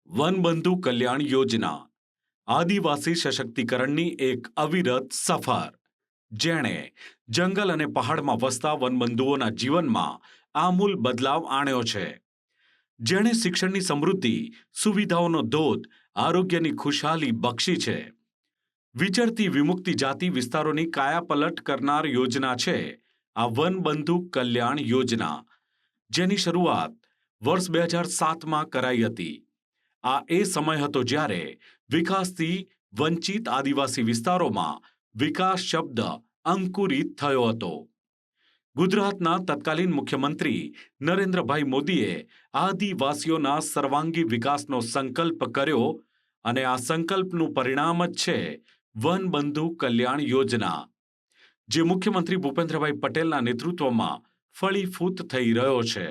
વનબંધુ કલ્યાણ યોજના આદિવાસી સશક્તિકરણની એક અવિરત સફર, જેણે જંગલ અને પહાડમાં વસતા વનબંધુઓના જીવનમાં આમૂલ બદલાવ આણ્યો છે. જેણે શિક્ષણની સમૃદ્ધિ, સુવિધાઓનો ધોધ, આરોગ્યની ખુશહાલી બક્ષી છે. વિચરતી વિમુક્તિ જાતિ વિસ્તારોની કાયાપલટ કરનાર યોજના છે આ વનબંધુ કલ્યાણ યોજના, જેની શરૂઆત વર્ષ 2007માં કરાઈ હતી. આ એ સમય હતો જ્યારે વિકાસથી વંચિત આદિવાસી વિસ્તારોમાં વિકાસ શબ્દ અંકુરિત થયો હતો. ગુજરાતના તત્કાલીન મુખ્યમંત્રી નરેન્દ્રભાઈ મોદીએ આદિવાસીઓના સર્વાંગી વિકાસનો સંકલ્પ કર્યો અને આ સંકલ્પનું પરિણામ જ છે વનબંધુ કલ્યાણ યોજના, જે મુખ્યમંત્રી ભૂપેન્દ્રભાઈ પટેલના નેતૃત્વમાં ફળીફૂત થઈ રહ્યો છે.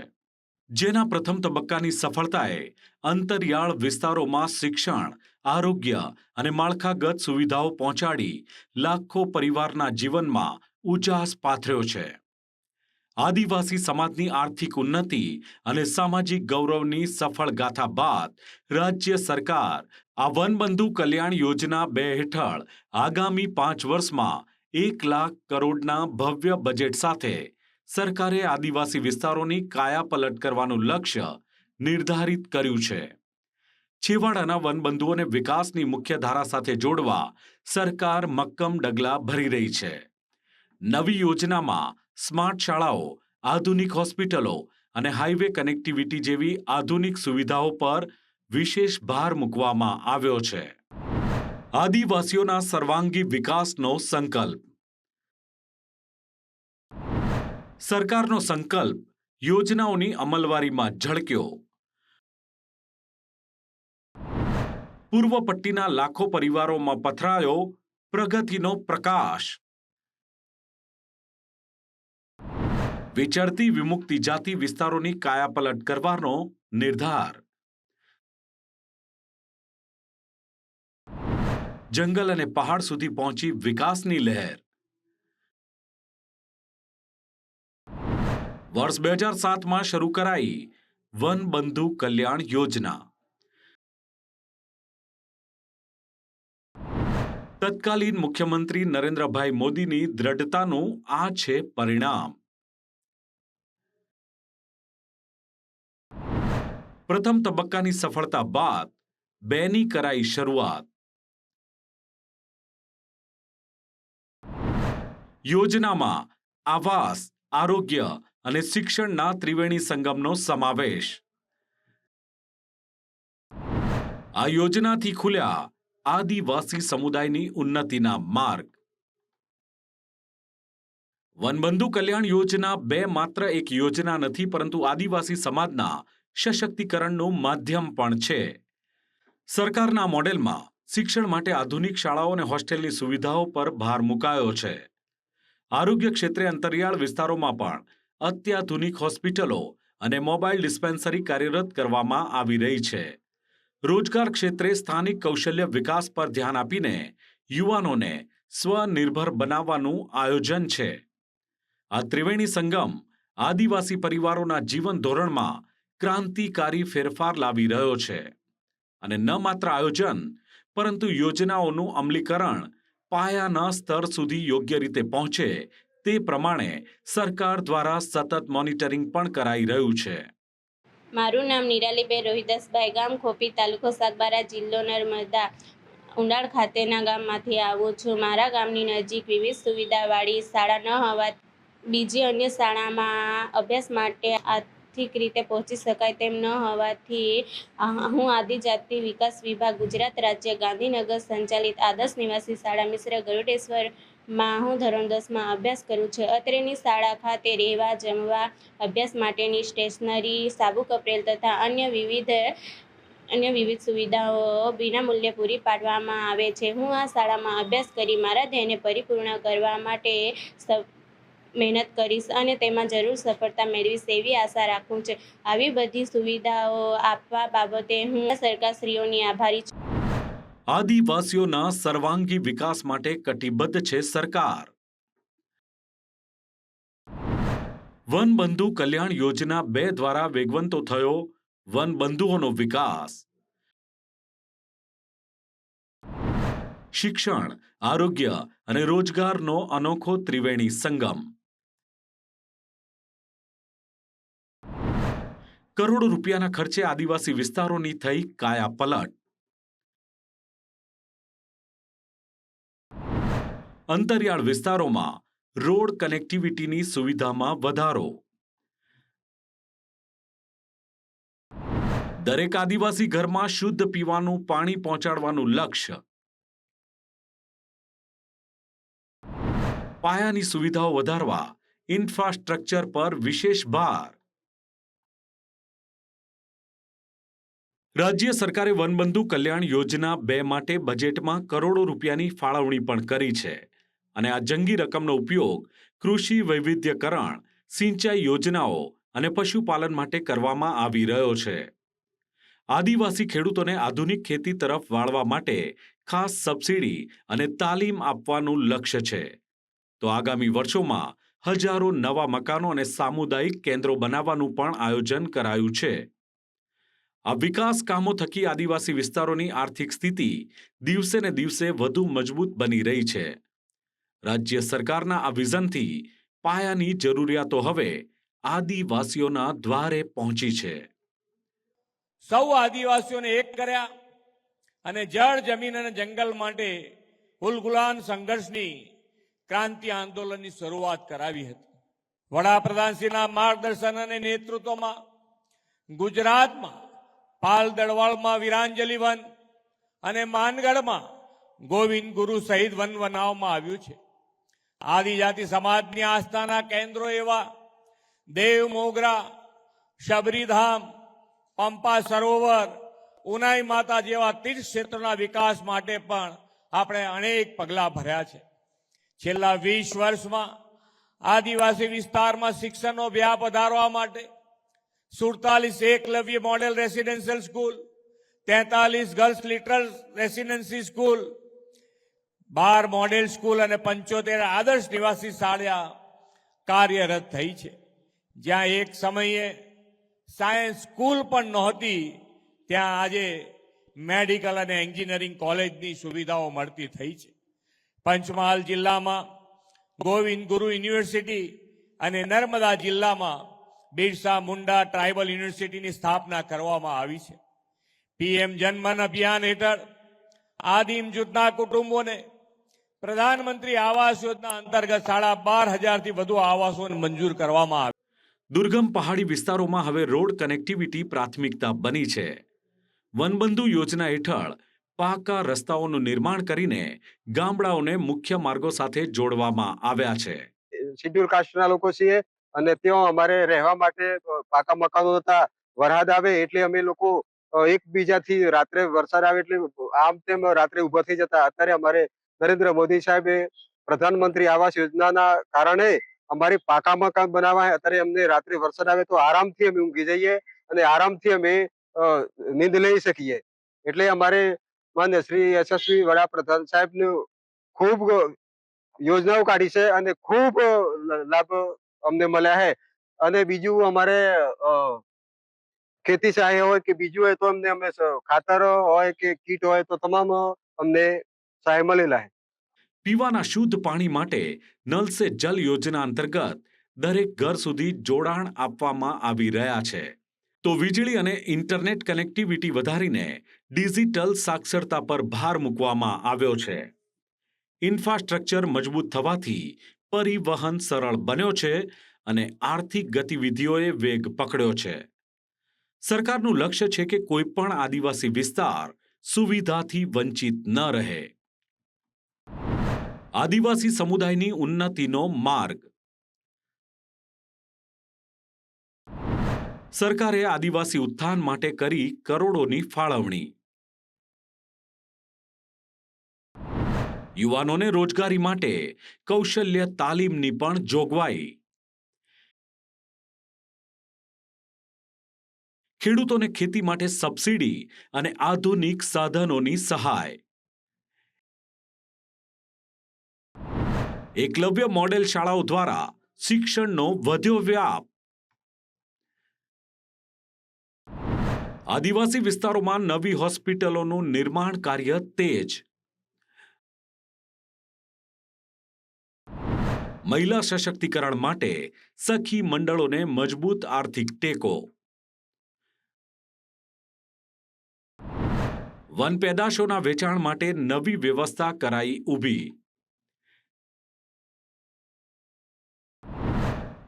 જેના પ્રથમ તબક્કાની સફળતાએ અંતરિયાળ વિસ્તારોમાં શિક્ષણ, આરોગ્ય અને માળખાગત સુવિધાઓ પહોંચાડી લાખો પરિવારના જીવનમાં ઉજાસ પાથર્યો છે. આદિવાસી સમાજની આર્થિક ઉન્નતિ અને સામાજિક ગૌરવની સફળ ગાથા બાદ રાજ્ય સરકાર આ વનબંધુ કલ્યાણ યોજના 2 હેઠળ આગામી 5 વર્ષમાં 1 લાખ કરોડના ભવ્ય બજેટ સાથે સરકારે આદિવાસી વિસ્તારોની કાયાપલટ કરવાનું લક્ષ્ય નિર્ધારિત કર્યું છે. છેવાડાના વનબંધુઓને વિકાસની મુખ્યધારા સાથે જોડવા સરકાર મક્કમ ડગલા ભરી રહી છે. નવી યોજનામાં સ્માર્ટ શાળાઓ, આધુનિક હોસ્પિટલો અને હાઈવે કનેક્ટિવિટી જેવી આધુનિક સુવિધાઓ પર વિશેષ ભાર મૂકવામાં આવ્યો છે. આદિવાસીઓના સર્વાંગી વિકાસનો સંકલ્પ. સરકારનો સંકલ્પ યોજનાઓની અમલવારીમાં ઝળક્યો. પૂર્વ પટ્ટીના લાખો પરિવારોમાં પથરાયો પ્રગતિનો પ્રકાશ. વિચરતી વિમુક્તિ જાતિ વિસ્તારોની કાયાપલટ કરવાનો નિર્ધાર. જંગલ અને પહાડ સુધી પહોંચી વિકાસની લહેર. વર્ષ 2007માં શરૂ કરાઈ વનબંધુ કલ્યાણ યોજના. તત્કાલીન મુખ્યમંત્રી નરેન્દ્રભાઈ મોદીની દ્રઢતાનું આ છે પરિણામ. પ્રથમ તબક્કાની સફળતા બાદ 2ની કરાઈ શરૂઆત. યોજનામાં આવાસ, આરોગ્ય અને શિક્ષણના ત્રિવેણી સંગમનો સમાવેશ. આ યોજનાથી ખુલ્યા આદિવાસી સમુદાયની ઉન્નતિના માર્ગ. વનબંધુ કલ્યાણ યોજના 2 માત્ર એક યોજના નથી, પરંતુ આદિવાસી સમાજના સશક્તિકરણનું માધ્યમ પણ છે. સરકારના મોડેલમાં શિક્ષણ માટે આધુનિક શાળાઓ અને હોસ્ટેલની સુવિધાઓ પર ભાર મુકાયો છે. આરોગ્ય ક્ષેત્રે અંતરિયાળ વિસ્તારોમાં પણ અત્યાધુનિક હોસ્પિટલો અને મોબાઈલ ડિસ્પેન્સરી કાર્યરત કરવામાં આવી રહી છે. રોજગાર ક્ષેત્રે સ્થાનિક કૌશલ્ય વિકાસ પર ધ્યાન આપીને યુવાનોને સ્વનિર્ભર બનાવવાનું આયોજન છે. આ ત્રિવેણી સંગમ આદિવાસી પરિવારોના જીવન ધોરણમાં ક્રાંતિકારી ફેરફાર લાવી રહ્યો છે. અને ન માત્ર આયોજન, પરંતુ યોજનાઓનું અમલીકરણ પાયાના સ્તર સુધી યોગ્ય રીતે પહોંચે તે પ્રમાણે સરકાર દ્વારા સતત મોનિટરિંગ પણ કરાઈ રહ્યું છે. મારું નામ નિરાલીબેન રોહિદાસભાઈ, ગામ ખોપી, તાલુકો સાગબારા, જિલ્લો નર્મદા. ઉંડાળ ખાતેના ગામમાંથી આવું છું. મારા ગામની નજીક વિવિધ સુવિધાવાળી શાળા ન હોવા, બીજી અન્ય શાળામાં અભ્યાસ માટે આર્થિક રીતે પહોંચી શકાય તેમ ન હોવાથી હું આદિજાતિ વિકાસ વિભાગ, ગુજરાત રાજ્ય, ગાંધીનગર સંચાલિત આદર્શ નિવાસી શાળા મિશ્ર ગરુડેશ્વરમાં હું ધોરણ 10માં અભ્યાસ કરું છું. અત્રેની શાળા ખાતે રહેવા, જમવા, અભ્યાસ માટેની સ્ટેશનરી, સાબુ, કપડેલ તથા અન્ય વિવિધ સુવિધાઓ વિનામૂલ્યે પૂરી પાડવામાં આવે છે. હું આ શાળામાં અભ્યાસ કરી મારા ધ્યેયને પરિપૂર્ણ કરવા માટે મહેનત કરીશ અને તેમાં જરૂર સફળતા મેળવીશ એવી આશા રાખું છું. આવી બધી સુવિધાઓ આપવા બાબતે હું સરકારશ્રીઓની આભારી છું. આદિવાસીઓના સર્વાંગી વિકાસ માટે કટિબદ્ધ છે સરકાર. વનબંધુ કલ્યાણ યોજના 2 દ્વારા વેગવંતો થયો વનબંધુઓનો વિકાસ. શિક્ષણ, આરોગ્ય અને રોજગારનો અનોખો ત્રિવેણી સંગમ. કરોડો રૂપિયાના ખર્ચે આદિવાસી વિસ્તારોની થઈ કાયાપલટ. અંતરિયાળ વિસ્તારોમાં રોડ કનેક્ટિવિટીની સુવિધામાં વધારો. દરેક આદિવાસી ઘરમાં શુદ્ધ પીવાનું પાણી પહોંચાડવાનું લક્ષ્ય. પાયાની સુવિધાઓ વધારવા ઇન્ફ્રાસ્ટ્રક્ચર પર વિશેષ ભાર. રાજ્ય સરકારે વનબંધુ કલ્યાણ યોજના 2 માટે બજેટમાં કરોડો રૂપિયાની ફાળવણી પણ કરી છે અને આ જંગી રકમનો ઉપયોગ કૃષિ વૈવિધ્યકરણ, સિંચાઈ યોજનાઓ અને પશુપાલન માટે કરવામાં આવી રહ્યો છે. આદિવાસી ખેડૂતોને આધુનિક ખેતી તરફ વાળવા માટે ખાસ સબસિડી અને તાલીમ આપવાનું લક્ષ્ય છે. તો આગામી વર્ષોમાં હજારો નવા મકાનો અને સામુદાયિક કેન્દ્રો બનાવવાનું પણ આયોજન કરાયું છે. આ વિકાસ કામો થકી આદિવાસી વિસ્તારોની આર્થિક સ્થિતિ દિવસે ને દિવસે વધુ મજબૂત બની રહી છે. રાજ્ય સરકારના આ વિઝનથી પાયાની જરૂરિયાતો હવે આદિવાસીઓના દ્વારે પહોંચી છે. સૌ આદિવાસીઓને એક કર્યા અને જળ, જમીન અને જંગલ માટે ઉલગુલાન સંઘર્ષની ક્રાંતિ આંદોલનની શરૂઆત કરાવી હતી. વડાપ્રધાનશ્રીના માર્ગદર્શન અને નેતૃત્વમાં ગુજરાતમાં પાલ દળવાળમાં વીરાંજલિ વન અને માનગઢમાં ગોવિંદ ગુરુ સહિત વન બનાવવામાં આવ્યું છે. આદિજાતિ સમાજની આસ્થાના કેન્દ્રો એવા દેવ મોગરા, શબરીધામ, પંપા સરોવર, ઉનાઈ માતા જેવા તીર્થ ક્ષેત્રોના વિકાસ માટે પણ આપણે અનેક પગલાં ભર્યા છે. છેલ્લા 20 વર્ષમાં આદિવાસી વિસ્તારમાં શિક્ષણનો વ્યાપ વધારવા માટે 47 Eklavya model residential school, 43 girls literal residency school, 12 model school અને 75 આદર્શ નિવાસી શાળા કાર્યરત થઈ છે. જ્યાં એક સમયે સાયન્સ સ્કૂલ પણ નહોતી, ત્યાં આજે મેડિકલ અને એન્જિનિયરિંગ કોલેજની સુવિધાઓ મળતી થઈ છે. પંચમહાલ જિલ્લામાં ગોવિંદ ગુરુ યુનિવર્સિટી અને નર્મદા જિલ્લામાં બિરસા મુંડા ટ્રાઇબલ યુનિવર્સિટીની સ્થાપના કરવામાં આવી છે. પીએમ જનમન અભિયાન હેઠળ આદિમ જૂથના કુટુંબોને પ્રધાનમંત્રી આવાસ યોજના અંતર્ગત 12,500થી વધુ આવાસોને મંજૂર કરવામાં આવ્યા. દુર્ગમ પહાડી વિસ્તારોમાં હવે રોડ કનેક્ટિવિટી પ્રાથમિકતા બની છે. વનબંધુ યોજના હેઠળ પાકા રસ્તાઓનું નિર્માણ કરીને ગામડાઓને મુખ્ય માર્ગો સાથે જોડવામાં આવ્યા છે. શેડ્યુલ કાસ્ટના લોકો છીએ અને ત્યાં અમારે રહેવા માટે પાકા મકાનો હતા. વરસાદ આવે એટલે અમે લોકો એકબીજાથી રાત્રે વરસાદ આવે એટલે આમ તેમ રાત્રે ઊભા થઈ જતા. અત્યારે અમારે નરેન્દ્ર મોદી સાહેબે પ્રધાનમંત્રી આવાસ યોજનાના કારણે અમારે પાકા મકાન બનાવવા. અત્યારે અમને રાત્રે વરસાદ આવે તો આરામથી અમે ઊંઘી જઈએ અને આરામથી અમે નીંદ લઈ શકીએ. એટલે અમારે માન્ય શ્રી યશસ્વી વડાપ્રધાન સાહેબનું ખૂબ યોજનાઓ કાઢી છે અને ખૂબ લાભ અમને મળ્યા છે. અને બીજું અમારે ખેતી સહાય હોય કે બીજું હોય તો અમને અમે ખાતર હોય કે કીટ હોય તો તમામ અમને સહાય મળેલા છે. પીવાના શુદ્ધ પાણી માટે નલ સે જલ યોજના અંતર્ગત દરેક ઘર સુધી જોડાણ આપવામાં આવી રહ્યા છે. તો વીજળી અને ઇન્ટરનેટ કનેક્ટિવિટી વધારીને ડિજિટલ સાક્ષરતા પર ભાર મૂકવામાં આવ્યો છે. ઇન્ફ્રાસ્ટ્રક્ચર મજબૂત થવાથી પરિવહન સરળ બન્યો છે અને આર્થિક ગતિવિધિઓએ વેગ પકડ્યો છે. સરકારનું લક્ષ્ય છે કે કોઈ પણ આદિવાસી વિસ્તાર સુવિધાથી વંચિત ન રહે. આદિવાસી સમુદાયની ઉન્નતિનો માર્ગ. સરકારે આદિવાસી ઉત્થાન માટે કરી કરોડોની ફાળવણી. યુવાનોને રોજગારી માટે કૌશલ્ય તાલીમની પણ જોગવાઈ. ખેડૂતોને ખેતી માટે સબસિડી અને આધુનિક સાધનોની સહાય. એકલવ્ય મોડેલ શાળાઓ દ્વારા શિક્ષણનો વધ્યો વ્યાપ. આદિવાસી વિસ્તારોમાં નવી હોસ્પિટલોનું નિર્માણ કાર્ય તેજ. મહિલા સશક્તિકરણ માટે સખી મંડળોને મજબૂત આર્થિક ટેકો. વન પેદાશોના વેચાણ માટે નવી વ્યવસ્થા કરાઈ ઊભી.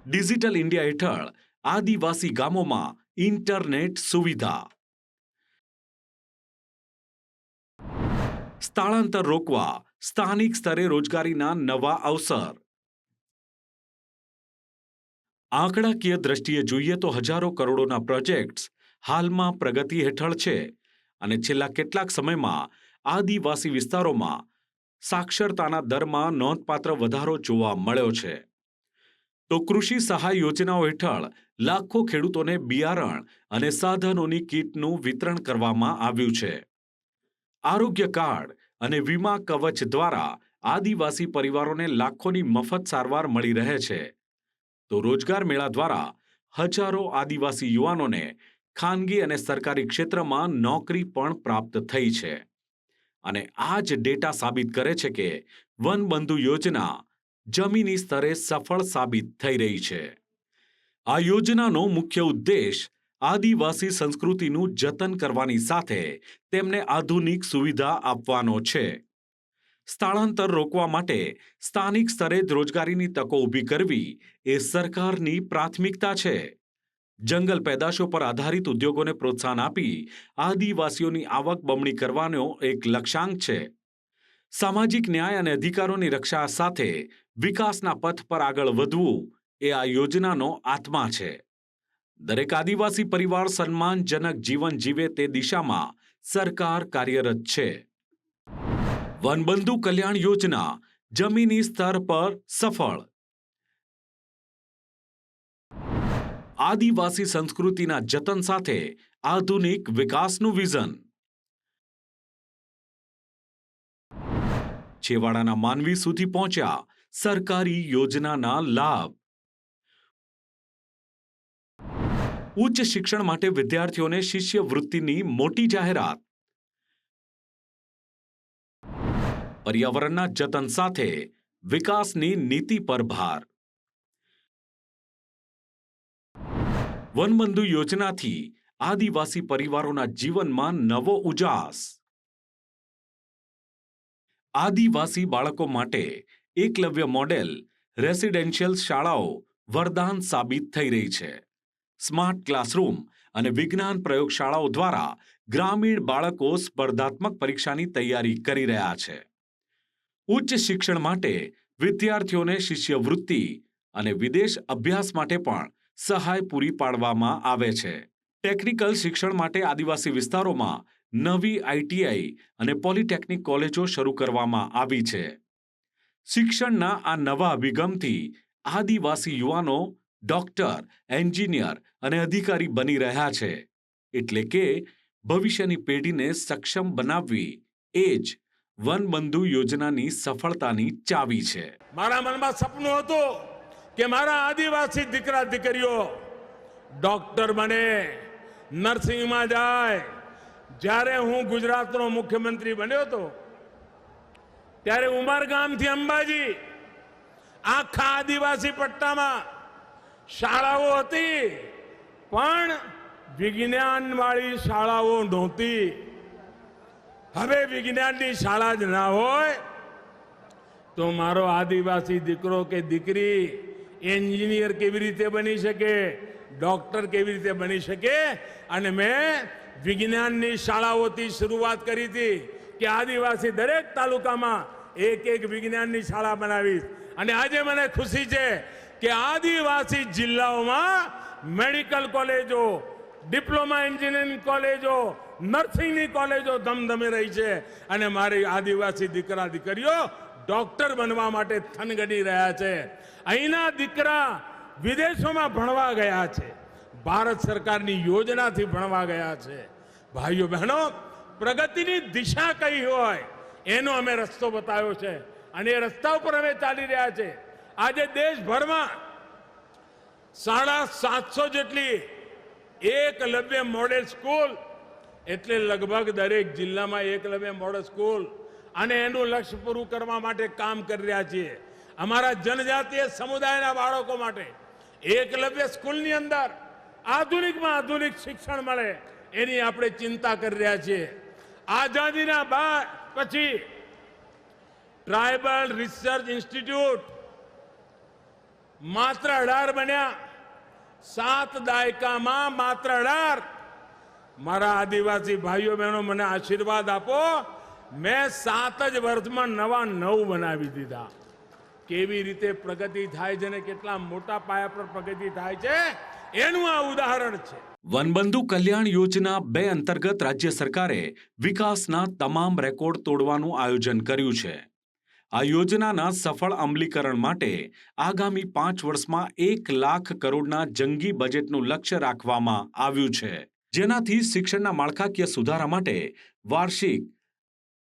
ડિજિટલ ઇન્ડિયા હેઠળ આદિવાસી ગામોમાં ઇન્ટરનેટ સુવિધા. સ્થળાંતર રોકવા સ્થાનિક સ્તરે રોજગારીના નવા અવસર. આંકડાકીય દ્રષ્ટિએ જોઈએ તો હજારો કરોડોના પ્રોજેક્ટ્સ હાલમાં પ્રગતિ હેઠળ છે અને છેલ્લા કેટલાક સમયમાં આદિવાસી વિસ્તારોમાં સાક્ષરતાના દરમાં નોંધપાત્ર વધારો જોવા મળ્યો છે. તો કૃષિ સહાય યોજનાઓ હેઠળ લાખો ખેડૂતોને બિયારણ અને સાધનોની કીટનું વિતરણ કરવામાં આવ્યું છે. આરોગ્ય કાર્ડ અને વીમા કવચ દ્વારા આદિવાસી પરિવારોને લાખોની મફત સારવાર મળી રહે છે. તો રોજગાર મેળા દ્વારા હજારો આદિવાસી યુવાનોને ખાનગી અને સરકારી ક્ષેત્રમાં નોકરી પણ પ્રાપ્ત થઈ છે. અને આ જ ડેટા સાબિત કરે છે કે વનબંધુ યોજના જમીની સ્તરે સફળ સાબિત થઈ રહી છે. આ યોજનાનો મુખ્ય ઉદ્દેશ આદિવાસી સંસ્કૃતિનું જતન કરવાની સાથે તેમને આધુનિક સુવિધા આપવાનો છે. સ્થળાંતર રોકવા માટે સ્થાનિક સ્તરે જ રોજગારીની તકો ઊભી કરવી એ સરકારની પ્રાથમિકતા છે. જંગલ પેદાશો પર આધારિત ઉદ્યોગોને પ્રોત્સાહન આપી આદિવાસીઓની આવક બમણી કરવાનો એક લક્ષ્યાંક છે. સામાજિક ન્યાય અને અધિકારોની રક્ષા સાથે વિકાસના પથ પર આગળ વધવું એ આ યોજનાનો આત્મા છે. દરેક આદિવાસી પરિવાર સન્માનજનક જીવન જીવે તે દિશામાં સરકાર કાર્યરત છે. વનબંધુ કલ્યાણ યોજના જમીની સ્તર પર સફળ. આદિવાસી સંસ્કૃતિના જતન સાથે આધુનિક વિકાસનું વિઝન. છેવાડાના માનવી સુધી પહોંચ્યા સરકારી યોજનાના લાભ. ઉચ્ચ શિક્ષણ માટે વિદ્યાર્થીઓને શિષ્યવૃત્તિની મોટી જાહેરાત. પર્યાવરણના જતન સાથે વિકાસની નીતિ પર ભાર. વનબંધુ યોજનાથી આદિવાસી પરિવારોના જીવનમાં નવો ઉજાસ. આદિવાસી બાળકો માટે એકલવ્ય મોડેલ રેસિડેન્શિયલ શાળાઓ વરદાન સાબિત થઈ રહી છે. સ્માર્ટ ક્લાસરૂમ અને વિજ્ઞાન પ્રયોગશાળાઓ દ્વારા ગ્રામીણ બાળકો સ્પર્ધાત્મક પરીક્ષાની તૈયારી કરી રહ્યા છે. ઉચ્ચ શિક્ષણ માટે વિદ્યાર્થીઓને શિષ્યવૃત્તિ અને વિદેશ અભ્યાસ માટે પણ સહાય પૂરી પાડવામાં આવે છે. ટેકનિકલ શિક્ષણ માટે આદિવાસી વિસ્તારોમાં નવી આઈટીઆઈ અને પોલિટેકનિક કોલેજો શરૂ કરવામાં આવી છે. શિક્ષણના આ નવા અભિગમથી આદિવાસી યુવાનો ડોક્ટર, એન્જિનિયર અને અધિકારી બની રહ્યા છે. એટલે કે ભવિષ્યની પેઢીને સક્ષમ બનાવવી એ જ વનબંધુ યોજનાની સફળતાની ચાવી છે. મારા મનમાં સપનું હતું કે મારા આદિવાસી દીકરા દીકરીઓ ડોક્ટર બને, નર્સિંગમાં જાય. જ્યારે હું ગુજરાતનો મુખ્યમંત્રી બન્યો હતો ત્યારે ઉમરગામથી અંબાજી આખા આદિવાસી પટ્ટામાં શાળાઓ હતી, પણ વિજ્ઞાનવાળી શાળાઓ નહોતી. હવે વિજ્ઞાનની શાળા જ ના હોય તો મારો આદિવાસી દીકરો કે દીકરી એન્જિનિયર કેવી રીતે બની શકે, ડોક્ટર કેવી રીતે બની શકે? અને મેં વિજ્ઞાનની શાળાઓથી શરૂઆત કરી હતી કે આદિવાસી દરેક તાલુકામાં એક વિજ્ઞાનની શાળા બનાવીશ. અને આજે મને ખુશી છે કે આદિવાસી જિલ્લાઓમાં મેડિકલ કોલેજો, ડિપ્લોમા એન્જિનિયરિંગ કોલેજો, નર્સિંગની કોલેજો ધમધમી રહી છે. અને મારી આદિવાસી દીકરા દીકરીઓ ડોક્ટર બનવા માટે થનગની રહ્યા છે. અહીંના દીકરા વિદેશોમાં ભણવા ગયા છે, ભારત સરકારની યોજનાથી ભણવા ગયા છે. ભાઈઓ બહેનો, પ્રગતિની દિશા કઈ હોય એનો અમે રસ્તો બતાવ્યો છે અને એ રસ્તા ઉપર અમે ચાલી રહ્યા છે. આજે દેશભરમાં 750 જેટલી એકલવ્ય મોડેલ સ્કૂલ, એટલે લગભગ દરેક જિલ્લામાં એકલવ્ય મોડેલ સ્કૂલ, અને એનું લક્ષ્ય પૂરું કરવા માટે કામ કરી રહ્યા છીએ. અમારા જનજાતીય સમુદાયના બાળકો માટે એકલવ્ય સ્કૂલની અંદર આધુનિકમાં આધુનિક શિક્ષણ મળે એની આપણે ચિંતા કરી રહ્યા છીએ. આઝાદીના બાદ પછી ટ્રાઇબલ રિસર્ચ ઇન્સ્ટિટ્યૂટ માત્ર 18 બન્યા. 7 દાયકામાં માત્ર 18. મારા આદિવાસી ભાઈઓ બહેનો મને આશીર્વાદ આપો, મેં 7 જ વર્ષમાં નવા 9 બનાવી દીધા. કેવી રીતે પ્રગતિ થાય છે ને કેટલા મોટા પાયા પર પ્રગતિ થાય છે એનું આ ઉદાહરણ છે. વનબંધુ કલ્યાણ યોજના 2 અંતર્ગત રાજ્ય સરકારે વિકાસના તમામ રેકોર્ડ તોડવાનું આયોજન કર્યું છે. આ યોજનાના સફળ અમલીકરણ માટે આગામી 5 વર્ષમાં 1 લાખ કરોડના જંગી બજેટનું લક્ષ્ય રાખવામાં આવ્યું છે, જેનાથી શિક્ષણના માળખાકીય સુધારા માટે વાર્ષિક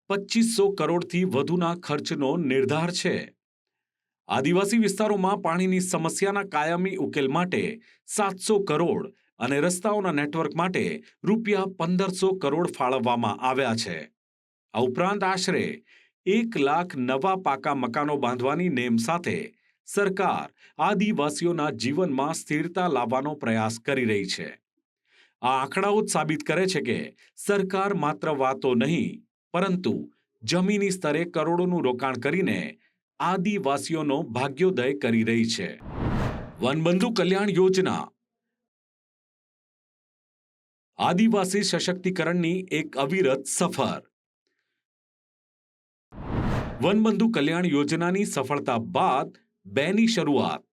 2500 કરોડથી વધુના ખર્ચનો નિર્ધાર છે. આદિવાસી વિસ્તારોમાં પાણીની સમસ્યાના કાયમી ઉકેલ માટે 700 કરોડ અને રસ્તાઓના નેટવર્ક માટે રૂપિયા 1500 કરોડ ફાળવવામાં આવ્યા છે. આ ઉપરાંત આશરે 1 લાખ નવા પાકા મકાનો બાંધવાની નેમ સાથે સરકાર આદિવાસીઓના જીવનમાં સ્થિરતા લાવવાનો પ્રયાસ કરી રહી છે. આ આંકડાઓ જ સાબિત કરે છે કે સરકાર માત્ર વાતો નહીં, પરંતુ જમીની સ્તરે કરોડોનું રોકાણ કરીને આદિવાસીઓનો ભાગ્યોદય કરી રહી છે. વનબંધુ કલ્યાણ યોજના આદિવાસી સશક્તિકરણની એક અવિરત સફર. વનબંધુ કલ્યાણ યોજનાની સફળતા બાદ 2ની શરૂઆત.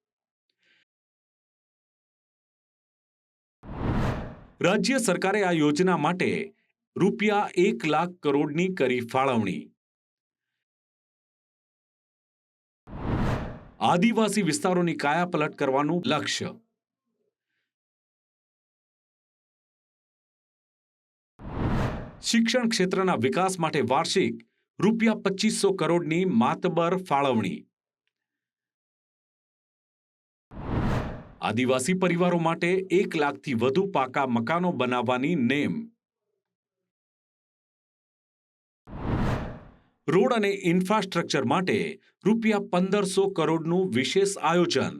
રાજ્ય સરકારે આ યોજના માટે રૂપિયા 1 લાખ કરોડની કરી ફાળવણી. આદિવાસી વિસ્તારોની કાયાપલટ કરવાનું લક્ષ્ય. શિક્ષણ ક્ષેત્રના વિકાસ માટે વાર્ષિક રૂપિયા 2500 કરોડની માતબર ફાળવણી. આદિવાસી પરિવારો માટે 1 લાખથી વધુ પાકા મકાનો બનાવવાની નેમ. રોડ અને ઇન્ફ્રાસ્ટ્રક્ચર માટે રૂપિયા 1500 કરોડનું વિશેષ આયોજન.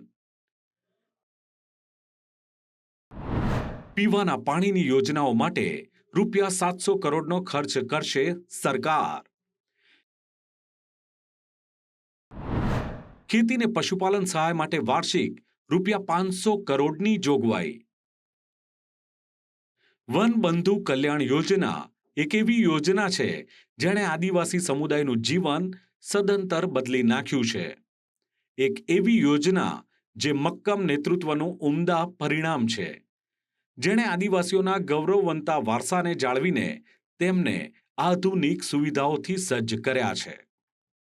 પીવાના પાણીની યોજનાઓ માટે રૂપિયા 700 કરોડનો ખર્ચ કરશે સરકાર. ખેતી ને પશુપાલન સહાય માટે વાર્ષિક રૂપિયા 500 કરોડની જોગવાઈ. વનબંધુ કલ્યાણ યોજના એક એવી યોજના છે જેણે આદિવાસી સમુદાયનું જીવન સદંતર બદલી નાખ્યું છે. એક એવી યોજના જે મક્કમ નેતૃત્વનું ઉમદા પરિણામ છે, જેણે આદિવાસીઓના ગૌરવવંતા વારસાને જાળવીને તેમને આધુનિક સુવિધાઓથી સજ્જ કર્યા છે.